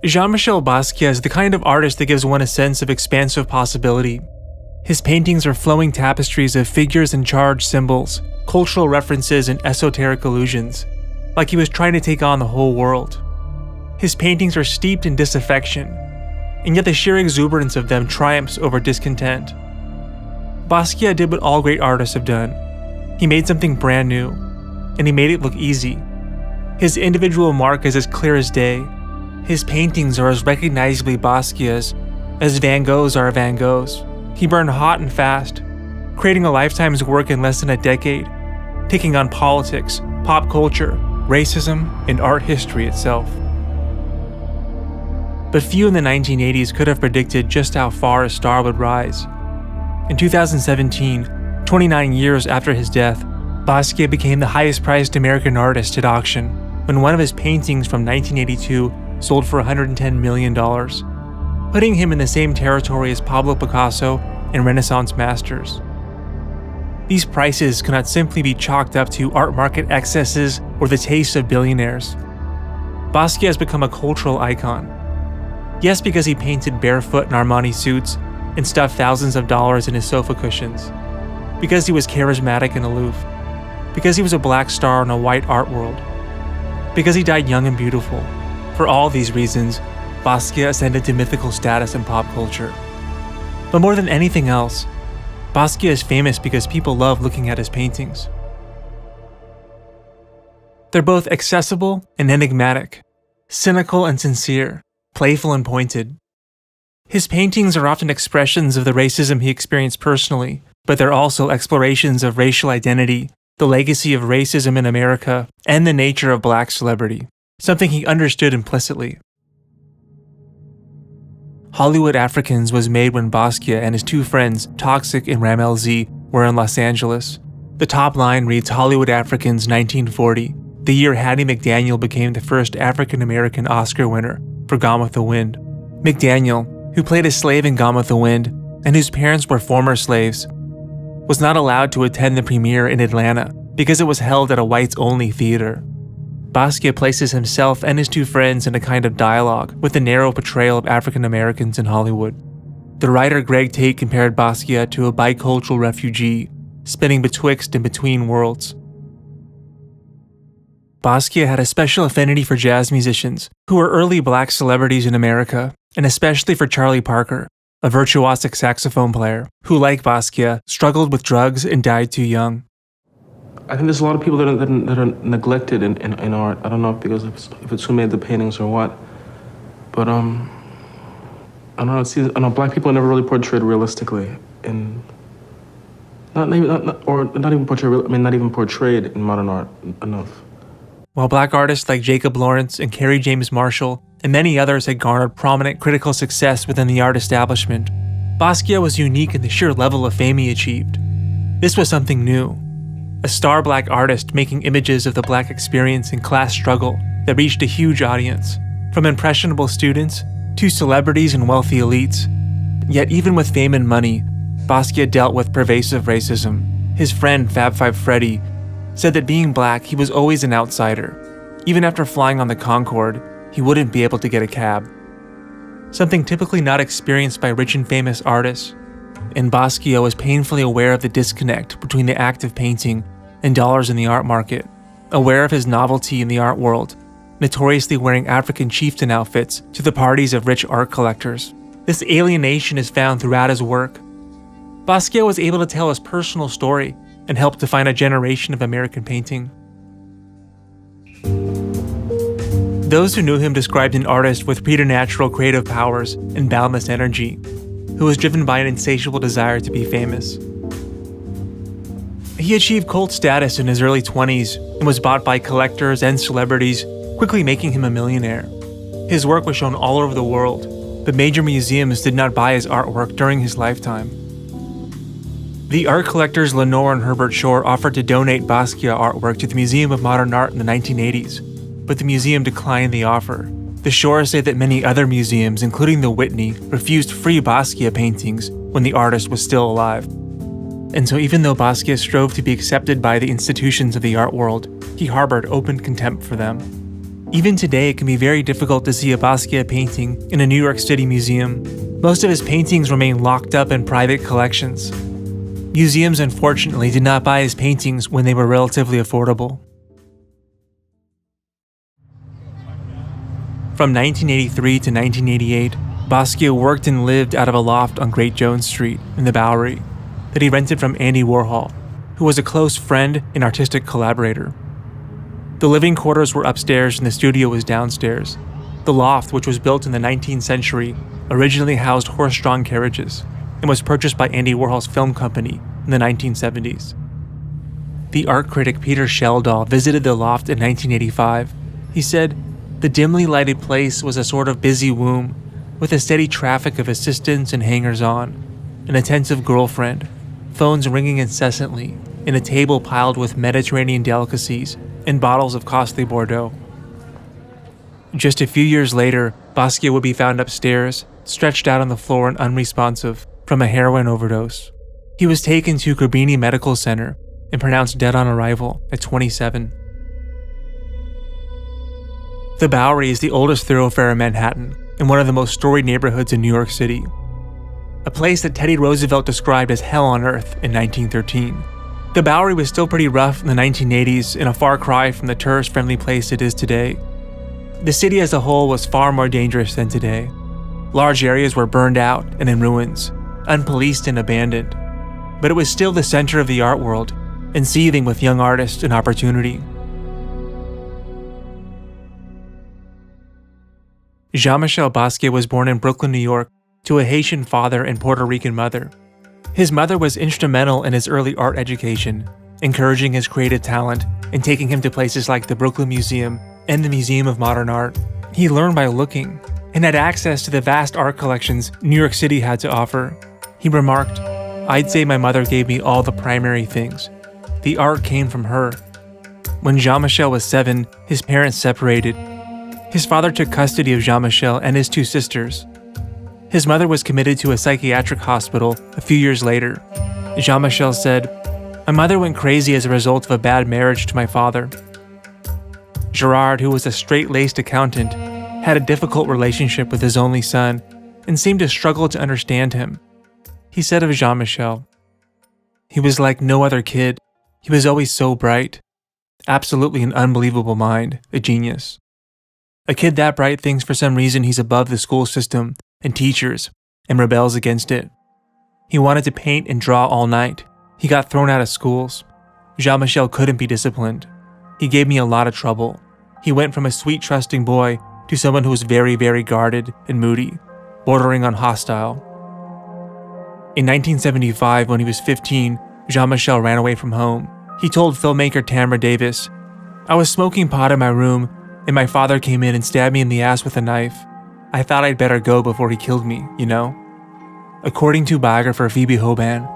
Jean-Michel Basquiat is the kind of artist that gives one a sense of expansive possibility. His paintings are flowing tapestries of figures and charged symbols, cultural references and esoteric allusions, like he was trying to take on the whole world. His paintings are steeped in disaffection, and yet the sheer exuberance of them triumphs over discontent. Basquiat did what all great artists have done. He made something brand new, and he made it look easy. His individual mark is as clear as day. His paintings are as recognizably Basquiat's as Van Gogh's are Van Gogh's. He burned hot and fast, creating a lifetime's work in less than a decade, taking on politics, pop culture, racism, and art history itself. But few in the 1980s could have predicted just how far a star would rise. In 2017, 29 years after his death, Basquiat became the highest-priced American artist at auction when one of his paintings from 1982 sold for $110 million, putting him in the same territory as Pablo Picasso and Renaissance masters. These prices cannot simply be chalked up to art market excesses or the taste of billionaires. Basquiat has become a cultural icon. Yes, because he painted barefoot in Armani suits and stuffed thousands of dollars in his sofa cushions. Because he was charismatic and aloof. Because he was a black star in a white art world. Because he died young and beautiful. For all these reasons, Basquiat ascended to mythical status in pop culture. But more than anything else, Basquiat is famous because people love looking at his paintings. They're both accessible and enigmatic, cynical and sincere, playful and pointed. His paintings are often expressions of the racism he experienced personally, but they're also explorations of racial identity, the legacy of racism in America, and the nature of black celebrity, something he understood implicitly. Hollywood Africans was made when Basquiat and his two friends, Toxic and Ramel Z, were in Los Angeles. The top line reads Hollywood Africans 1940, the year Hattie McDaniel became the first African-American Oscar winner for Gone with the Wind. McDaniel, who played a slave in Gone with the Wind, and whose parents were former slaves, was not allowed to attend the premiere in Atlanta because it was held at a whites-only theater. Basquiat places himself and his two friends in a kind of dialogue with the narrow portrayal of African Americans in Hollywood. The writer Greg Tate compared Basquiat to a bicultural refugee, spinning betwixt and between worlds. Basquiat had a special affinity for jazz musicians, who were early black celebrities in America, and especially for Charlie Parker, a virtuosic saxophone player, who, like Basquiat, struggled with drugs and died too young. I think there's a lot of people that are neglected in art. I don't know because if it's who made the paintings or what, but I don't know. I know black people are never really portrayed realistically, and not even portrayed in modern art enough. While black artists like Jacob Lawrence and Kerry James Marshall and many others had garnered prominent critical success within the art establishment, Basquiat was unique in the sheer level of fame he achieved. This was something new. A star black artist making images of the black experience and class struggle that reached a huge audience, from impressionable students to celebrities and wealthy elites. Yet even with fame and money, Basquiat dealt with pervasive racism. His friend Fab Five Freddy said that being black, he was always an outsider. Even after flying on the Concorde, he wouldn't be able to get a cab. Something typically not experienced by rich and famous artists. And Basquiat was painfully aware of the disconnect between the act of painting and dollars in the art market, aware of his novelty in the art world, notoriously wearing African chieftain outfits to the parties of rich art collectors. This alienation is found throughout his work. Basquiat was able to tell his personal story and help define a generation of American painting. Those who knew him described an artist with preternatural creative powers and boundless energy, who was driven by an insatiable desire to be famous. He achieved cult status in his early 20s and was bought by collectors and celebrities, quickly making him a millionaire. His work was shown all over the world, but major museums did not buy his artwork during his lifetime. The art collectors Lenore and Herbert Shore offered to donate Basquiat artwork to the Museum of Modern Art in the 1980s, but the museum declined the offer. The Shores say that many other museums, including the Whitney, refused free Basquiat paintings when the artist was still alive. And so even though Basquiat strove to be accepted by the institutions of the art world, he harbored open contempt for them. Even today, it can be very difficult to see a Basquiat painting in a New York City museum. Most of his paintings remain locked up in private collections. Museums, unfortunately, did not buy his paintings when they were relatively affordable. From 1983 to 1988, Basquiat worked and lived out of a loft on Great Jones Street in the Bowery that he rented from Andy Warhol, who was a close friend and artistic collaborator. The living quarters were upstairs and the studio was downstairs. The loft, which was built in the 19th century, originally housed horse-drawn carriages and was purchased by Andy Warhol's film company in the 1970s. The art critic Peter Sheldahl visited the loft in 1985. He said, "The dimly lighted place was a sort of busy womb, with a steady traffic of assistants and hangers-on, an attentive girlfriend, phones ringing incessantly, and a table piled with Mediterranean delicacies and bottles of costly Bordeaux." Just a few years later, Basquiat would be found upstairs, stretched out on the floor and unresponsive from a heroin overdose. He was taken to Cabrini Medical Center and pronounced dead on arrival at 27. The Bowery is the oldest thoroughfare in Manhattan and one of the most storied neighborhoods in New York City. A place that Teddy Roosevelt described as hell on earth in 1913. The Bowery was still pretty rough in the 1980s and a far cry from the tourist-friendly place it is today. The city as a whole was far more dangerous than today. Large areas were burned out and in ruins, unpoliced and abandoned. But it was still the center of the art world and seething with young artists and opportunity. Jean-Michel Basquiat was born in Brooklyn, New York, to a Haitian father and Puerto Rican mother. His mother was instrumental in his early art education, encouraging his creative talent and taking him to places like the Brooklyn Museum and the Museum of Modern Art. He learned by looking and had access to the vast art collections New York City had to offer. He remarked, "I'd say my mother gave me all the primary things. The art came from her." When Jean-Michel was 7, his parents separated. His father took custody of Jean-Michel and his 2 sisters. His mother was committed to a psychiatric hospital a few years later. Jean-Michel said, "My mother went crazy as a result of a bad marriage to my father." Gerard, who was a straight-laced accountant, had a difficult relationship with his only son and seemed to struggle to understand him. He said of Jean-Michel, "He was like no other kid. He was always so bright. Absolutely an unbelievable mind, a genius. A kid that bright thinks for some reason he's above the school system and teachers and rebels against it. He wanted to paint and draw all night. He got thrown out of schools. Jean-Michel couldn't be disciplined. He gave me a lot of trouble. He went from a sweet, trusting boy to someone who was very, very guarded and moody, bordering on hostile." In 1975, when he was 15, Jean-Michel ran away from home. He told filmmaker Tamra Davis, "I was smoking pot in my room, and my father came in and stabbed me in the ass with a knife. I thought I'd better go before he killed me, you know?" According to biographer Phoebe Hoban,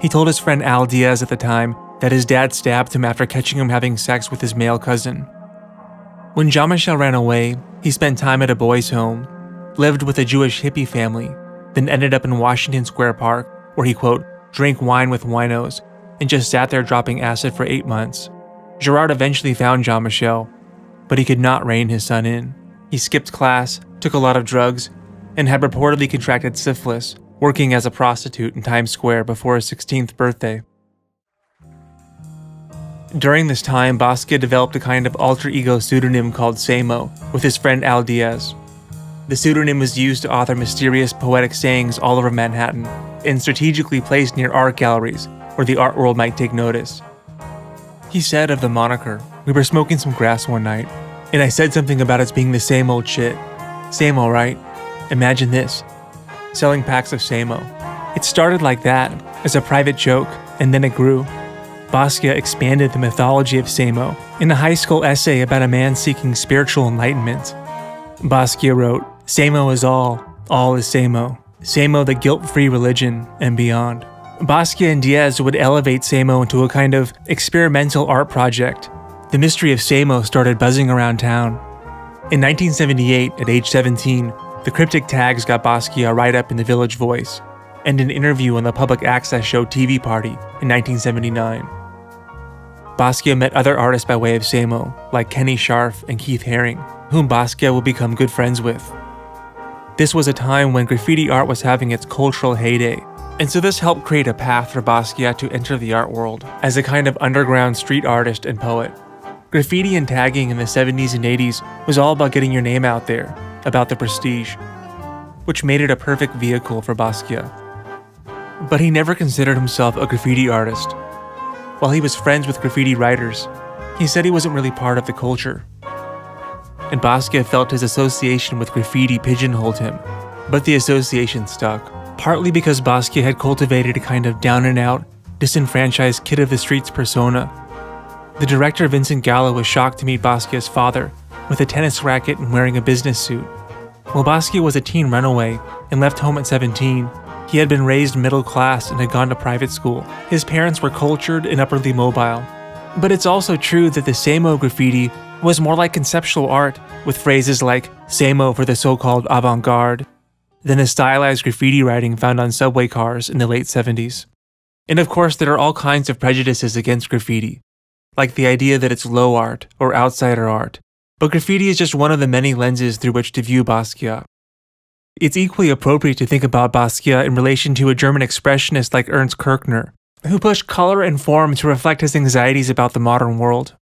he told his friend Al Diaz at the time that his dad stabbed him after catching him having sex with his male cousin. When Jean-Michel ran away, he spent time at a boys' home, lived with a Jewish hippie family, then ended up in Washington Square Park, where he, quote, "drank wine with winos, and just sat there dropping acid for 8 months. Gerard eventually found Jean-Michel, but he could not rein his son in. He skipped class, took a lot of drugs, and had reportedly contracted syphilis, working as a prostitute in Times Square before his 16th birthday. During this time, Basquiat developed a kind of alter ego pseudonym called SAMO with his friend Al Diaz. The pseudonym was used to author mysterious poetic sayings all over Manhattan and strategically placed near art galleries where the art world might take notice. He said of the moniker, "We were smoking some grass one night, and I said something about it being the same old shit. SAMO, right? Imagine this. Selling packs of SAMO." It started like that, as a private joke, and then it grew. Basquiat expanded the mythology of SAMO in a high school essay about a man seeking spiritual enlightenment. Basquiat wrote, "SAMO is all is SAMO. SAMO the guilt-free religion, and beyond." Basquiat and Diaz would elevate SAMO into a kind of experimental art project. The mystery of SAMO started buzzing around town. In 1978, at age 17, the cryptic tags got Basquiat right up in the Village Voice, and an interview on the public access show TV Party in 1979. Basquiat met other artists by way of SAMO, like Kenny Scharf and Keith Haring. whom Basquiat would become good friends with. This was a time when graffiti art was having its cultural heyday, and so this helped create a path for Basquiat to enter the art world as a kind of underground street artist and poet. Graffiti and tagging in the 70s and 80s was all about getting your name out there, about the prestige, which made it a perfect vehicle for Basquiat. But he never considered himself a graffiti artist. While he was friends with graffiti writers, he said he wasn't really part of the culture. And Basquiat felt his association with graffiti pigeonholed him, but the association stuck, partly because Basquiat had cultivated a kind of down-and-out, disenfranchised kid-of-the-streets persona. The director Vincent Gallo was shocked to meet Basquiat's father, with a tennis racket and wearing a business suit. While Basquiat was a teen runaway and left home at 17, he had been raised middle class and had gone to private school. His parents were cultured and upwardly mobile. But it's also true that the SAMO graffiti was more like conceptual art, with phrases like SAMO for the so-called avant-garde, than the stylized graffiti writing found on subway cars in the late 70s. And of course, there are all kinds of prejudices against graffiti, like the idea that it's low art or outsider art. But graffiti is just one of the many lenses through which to view Basquiat. It's equally appropriate to think about Basquiat in relation to a German expressionist like Ernst Kirchner, who pushed color and form to reflect his anxieties about the modern world.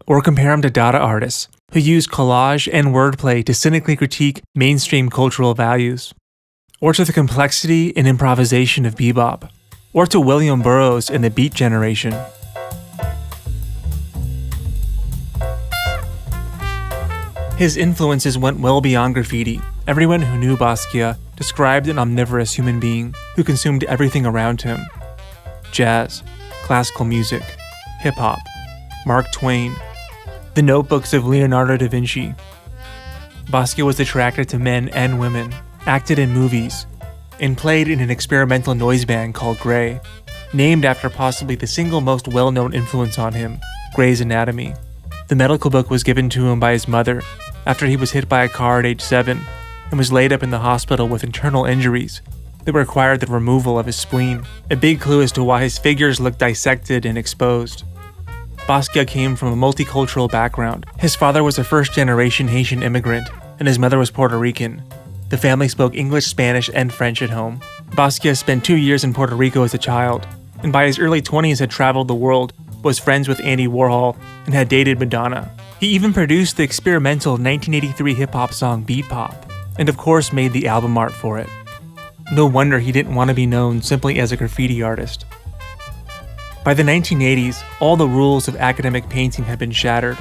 Or compare him to Dada artists, who use collage and wordplay to cynically critique mainstream cultural values. Or to the complexity and improvisation of bebop. Or to William Burroughs and the Beat Generation. His influences went well beyond graffiti. Everyone who knew Basquiat described an omnivorous human being who consumed everything around him. Jazz, classical music, hip-hop, Mark Twain, the notebooks of Leonardo da Vinci. Basquiat was attracted to men and women, acted in movies, and played in an experimental noise band called Grey, named after possibly the single most well-known influence on him, Grey's Anatomy. The medical book was given to him by his mother after he was hit by a car at age 7 and was laid up in the hospital with internal injuries that required the removal of his spleen, a big clue as to why his figures looked dissected and exposed. Basquiat came from a multicultural background. His father was a first-generation Haitian immigrant, and his mother was Puerto Rican. The family spoke English, Spanish, and French at home. Basquiat spent 2 years in Puerto Rico as a child, and by his early 20s had traveled the world, was friends with Andy Warhol, and had dated Madonna. He even produced the experimental 1983 hip-hop song Beat Pop, and of course made the album art for it. No wonder he didn't want to be known simply as a graffiti artist. By the 1980s, all the rules of academic painting had been shattered.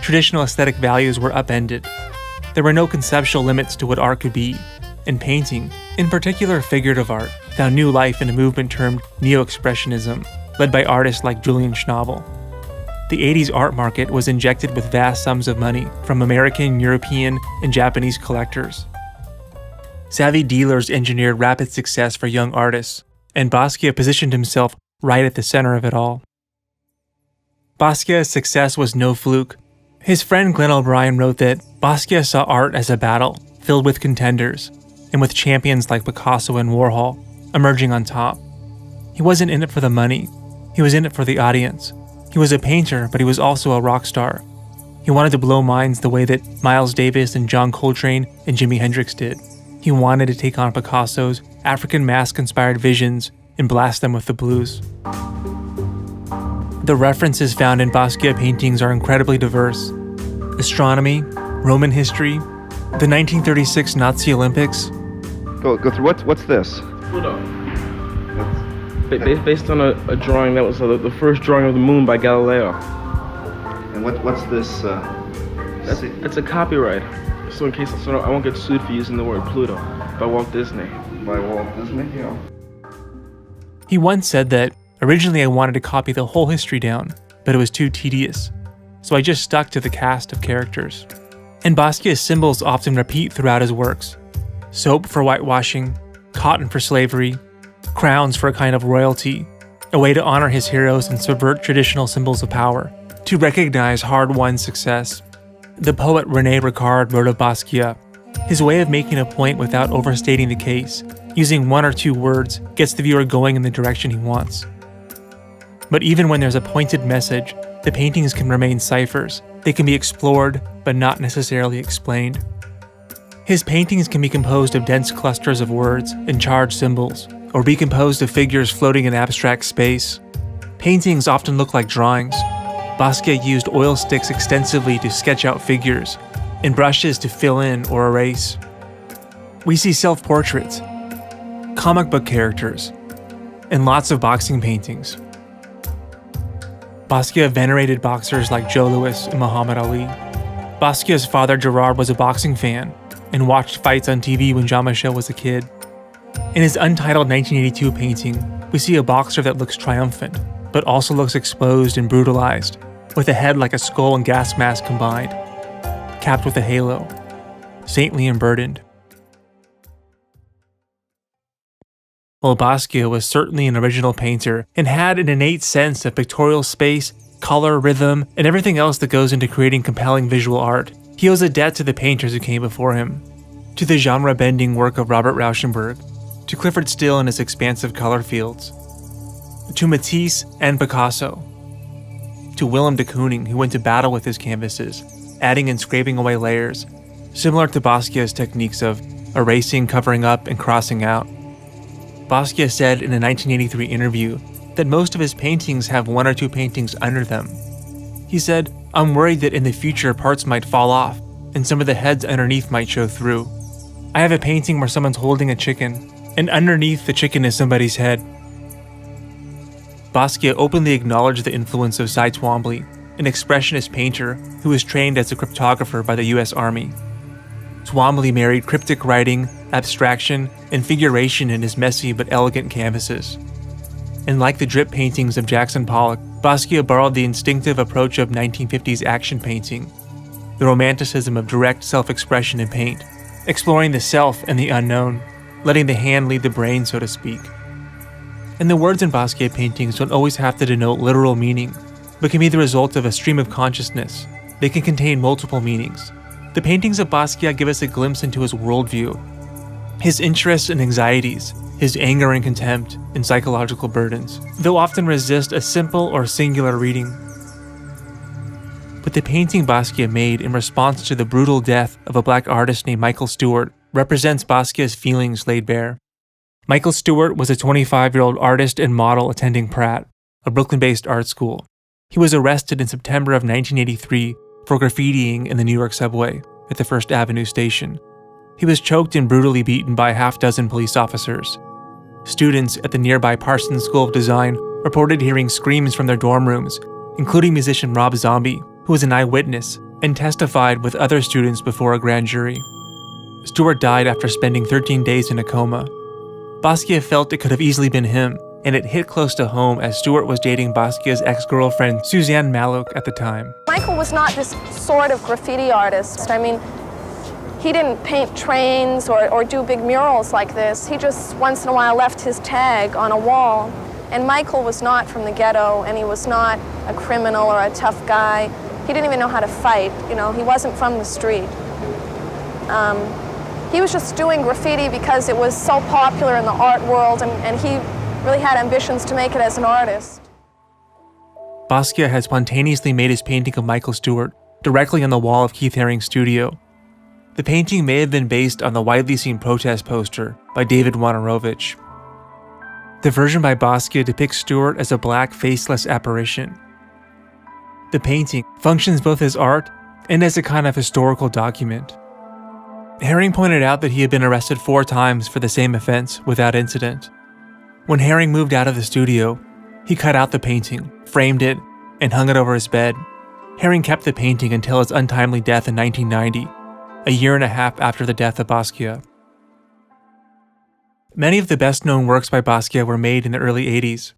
Traditional aesthetic values were upended. There were no conceptual limits to what art could be, and painting, in particular figurative art, found new life in a movement termed Neo-Expressionism, led by artists like Julian Schnabel. The 80s art market was injected with vast sums of money from American, European, and Japanese collectors. Savvy dealers engineered rapid success for young artists, and Basquiat positioned himself right at the center of it all. Basquiat's success was no fluke. His friend Glenn O'Brien wrote that Basquiat saw art as a battle filled with contenders, and with champions like Picasso and Warhol emerging on top. He wasn't in it for the money, he was in it for the audience. He was a painter, but he was also a rock star. He wanted to blow minds the way that Miles Davis and John Coltrane and Jimi Hendrix did. He wanted to take on Picasso's African mask-inspired visions and blast them with the blues. The references found in Basquiat paintings are incredibly diverse. Astronomy, Roman history, the 1936 Nazi Olympics. Go through, what's this? Pluto. Based on a drawing that was the first drawing of the moon by Galileo. And what's this? That's a copyright. So in case I won't get sued for using the word Pluto by Walt Disney. By Walt Disney, yeah. He once said that, originally I wanted to copy the whole history down, but it was too tedious, so I just stuck to the cast of characters. And Basquiat's symbols often repeat throughout his works. Soap for whitewashing, cotton for slavery, crowns for a kind of royalty, a way to honor his heroes and subvert traditional symbols of power, to recognize hard-won success. The poet René Ricard wrote of Basquiat, his way of making a point without overstating the case, using one or two words, gets the viewer going in the direction he wants. But even when there's a pointed message, the paintings can remain ciphers, They can be explored, but not necessarily explained. His paintings can be composed of dense clusters of words and charged symbols, or be composed of figures floating in abstract space. Paintings often look like drawings. Basquiat used oil sticks extensively to sketch out figures, and brushes to fill in or erase. We see self-portraits, comic book characters, and lots of boxing paintings. Basquiat venerated boxers like Joe Louis and Muhammad Ali. Basquiat's father Gerard was a boxing fan and watched fights on TV when Jean-Michel was a kid. In his untitled 1982 painting, we see a boxer that looks triumphant, but also looks exposed and brutalized, with a head like a skull and gas mask combined, capped with a halo, saintly and burdened. While Basquiat was certainly an original painter and had an innate sense of pictorial space, color, rhythm, and everything else that goes into creating compelling visual art, he owes a debt to the painters who came before him, to the genre-bending work of Robert Rauschenberg, to Clifford Still and his expansive color fields, to Matisse and Picasso, to Willem de Kooning, who went to battle with his canvases, adding and scraping away layers, similar to Basquiat's techniques of erasing, covering up, and crossing out. Basquiat said in a 1983 interview that most of his paintings have one or two paintings under them. He said, "I'm worried that in the future parts might fall off, and some of the heads underneath might show through. I have a painting where someone's holding a chicken, and underneath the chicken is somebody's head." Basquiat openly acknowledged the influence of Cy Twombly, an expressionist painter who was trained as a cryptographer by the US Army. Twombly married cryptic writing, abstraction, and figuration in his messy but elegant canvases. And like the drip paintings of Jackson Pollock, Basquiat borrowed the instinctive approach of 1950s action painting, the romanticism of direct self-expression in paint, exploring the self and the unknown, letting the hand lead the brain, so to speak. And the words in Basquiat paintings don't always have to denote literal meaning, but can be the result of a stream of consciousness. They can contain multiple meanings. The paintings of Basquiat give us a glimpse into his worldview, his interests and anxieties, his anger and contempt, and psychological burdens, though often resist a simple or singular reading. But the painting Basquiat made in response to the brutal death of a black artist named Michael Stewart represents Basquiat's feelings laid bare. Michael Stewart was a 25-year-old artist and model attending Pratt, a Brooklyn-based art school. He was arrested in September of 1983 for graffitiing in the New York subway at the First Avenue station. He was choked and brutally beaten by a half-dozen police officers. Students at the nearby Parsons School of Design reported hearing screams from their dorm rooms, including musician Rob Zombie, who was an eyewitness and testified with other students before a grand jury. Stewart died after spending 13 days in a coma. Basquiat felt it could have easily been him, and it hit close to home as Stewart was dating Basquiat's ex-girlfriend Suzanne Mallouk at the time. Michael was not this sort of graffiti artist. I mean, he didn't paint trains or do big murals like this. He just once in a while left his tag on a wall. And Michael was not from the ghetto, and he was not a criminal or a tough guy. He didn't even know how to fight, you know, he wasn't from the street. He was just doing graffiti because it was so popular in the art world, and he really had ambitions to make it as an artist. Basquiat had spontaneously made his painting of Michael Stewart directly on the wall of Keith Haring's studio. The painting may have been based on the widely seen protest poster by David Wojnarowicz. The version by Basquiat depicts Stewart as a black, faceless apparition. The painting functions both as art and as a kind of historical document. Haring pointed out that he had been arrested 4 times for the same offense without incident. When Haring moved out of the studio, he cut out the painting, framed it, and hung it over his bed. Haring kept the painting until his untimely death in 1990, a year and a half after the death of Basquiat. Many of the best-known works by Basquiat were made in the early 80s,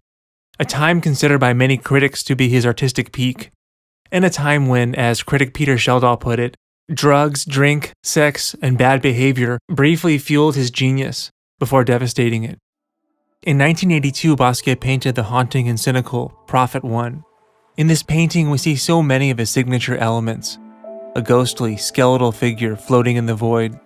a time considered by many critics to be his artistic peak, and a time when, as critic Peter Schjeldahl put it, drugs, drink, sex, and bad behavior briefly fueled his genius before devastating it. In 1982, Basquiat painted the haunting and cynical Prophet One. In this painting, we see so many of his signature elements: a ghostly, skeletal figure floating in the void.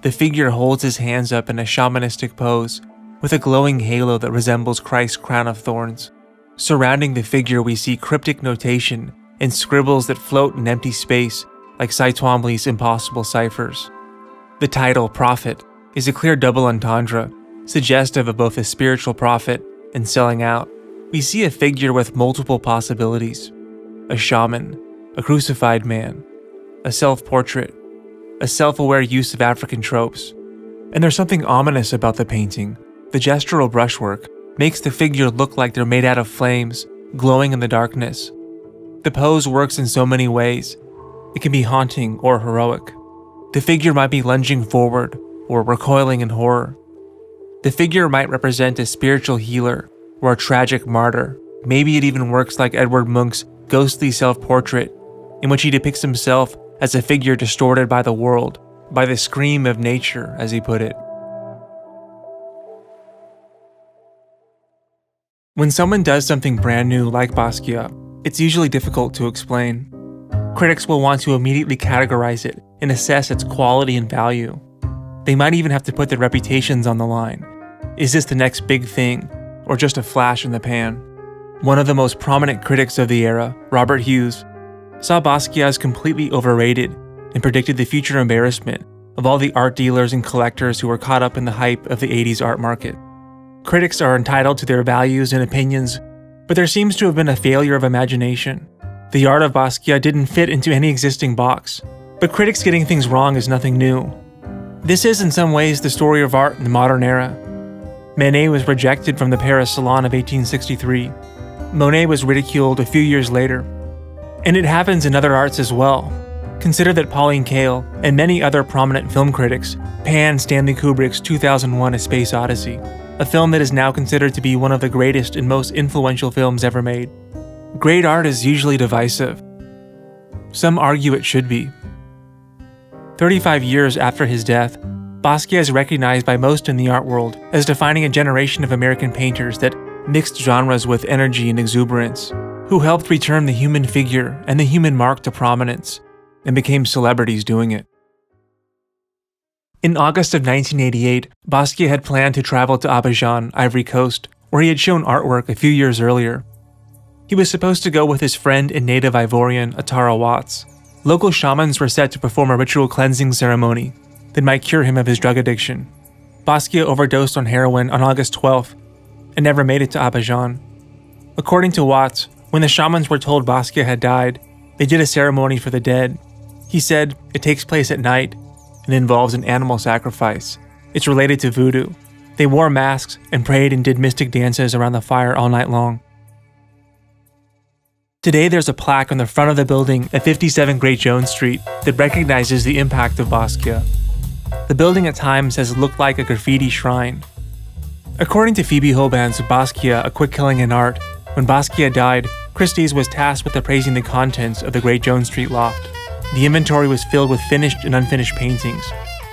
The figure holds his hands up in a shamanistic pose, with a glowing halo that resembles Christ's crown of thorns. Surrounding the figure, we see cryptic notation and scribbles that float in empty space like Cy Twombly's impossible ciphers. The title, Prophet, is a clear double entendre, suggestive of both a spiritual prophet and selling out. We see a figure with multiple possibilities: a shaman, a crucified man, a self-portrait, a self-aware use of African tropes. And there's something ominous about the painting. The gestural brushwork makes the figure look like they're made out of flames, glowing in the darkness. The pose works in so many ways. It can be haunting or heroic. The figure might be lunging forward or recoiling in horror. The figure might represent a spiritual healer or a tragic martyr. Maybe it even works like Edward Munch's ghostly self-portrait, in which he depicts himself as a figure distorted by the world, by the scream of nature, as he put it. When someone does something brand new like Basquiat, it's usually difficult to explain. Critics will want to immediately categorize it and assess its quality and value. They might even have to put their reputations on the line. Is this the next big thing, or just a flash in the pan? One of the most prominent critics of the era, Robert Hughes, saw Basquiat as completely overrated and predicted the future embarrassment of all the art dealers and collectors who were caught up in the hype of the 80s art market. Critics are entitled to their values and opinions, but there seems to have been a failure of imagination. The art of Basquiat didn't fit into any existing box, but critics getting things wrong is nothing new. This is in some ways the story of art in the modern era. Manet was rejected from the Paris Salon of 1863. Monet was ridiculed a few years later. And it happens in other arts as well. Consider that Pauline Kael and many other prominent film critics panned Stanley Kubrick's 2001: A Space Odyssey, a film that is now considered to be one of the greatest and most influential films ever made. Great art is usually divisive. Some argue it should be. 35 years after his death, Basquiat is recognized by most in the art world as defining a generation of American painters that mixed genres with energy and exuberance, who helped return the human figure and the human mark to prominence, and became celebrities doing it. In August of 1988, Basquiat had planned to travel to Abiyán, Ivory Coast, where he had shown artwork a few years earlier. He was supposed to go with his friend and native Ivorian, Atara Watts. Local shamans were set to perform a ritual cleansing ceremony that might cure him of his drug addiction. Basquiat overdosed on heroin on August 12th and never made it to Abiyán. According to Watts, when the shamans were told Basquiat had died, they did a ceremony for the dead. He said it takes place at night and involves an animal sacrifice. It's related to voodoo. They wore masks and prayed and did mystic dances around the fire all night long. Today there's a plaque on the front of the building at 57 Great Jones Street that recognizes the impact of Basquiat. The building at times has looked like a graffiti shrine. According to Phoebe Hoban's Basquiat, A Quick Killing in Art, when Basquiat died, Christie's was tasked with appraising the contents of the Great Jones Street loft. The inventory was filled with finished and unfinished paintings,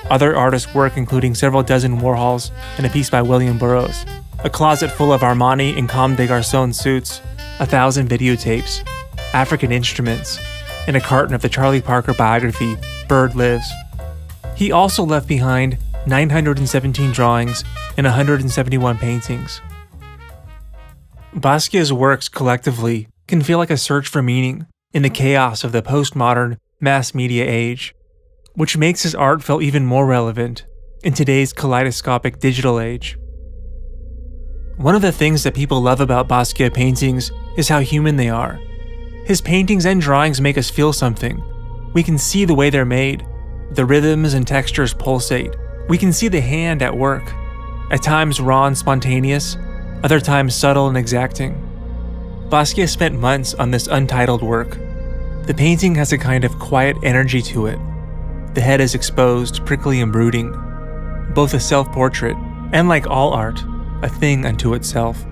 other artists' work including several dozen Warhols and a piece by William Burroughs, a closet full of Armani and Comme des Garçons suits, 1,000 videotapes, African instruments, and a carton of the Charlie Parker biography, Bird Lives. He also left behind 917 drawings and 171 paintings. Basquiat's works collectively can feel like a search for meaning in the chaos of the postmodern mass media age, which makes his art feel even more relevant in today's kaleidoscopic digital age. One of the things that people love about Basquiat paintings is how human they are. His paintings and drawings make us feel something. We can see the way they're made. The rhythms and textures pulsate. We can see the hand at work. At times raw and spontaneous, other times subtle and exacting. Basquiat spent months on this untitled work. The painting has a kind of quiet energy to it. The head is exposed, prickly and brooding. Both a self-portrait, and like all art, a thing unto itself.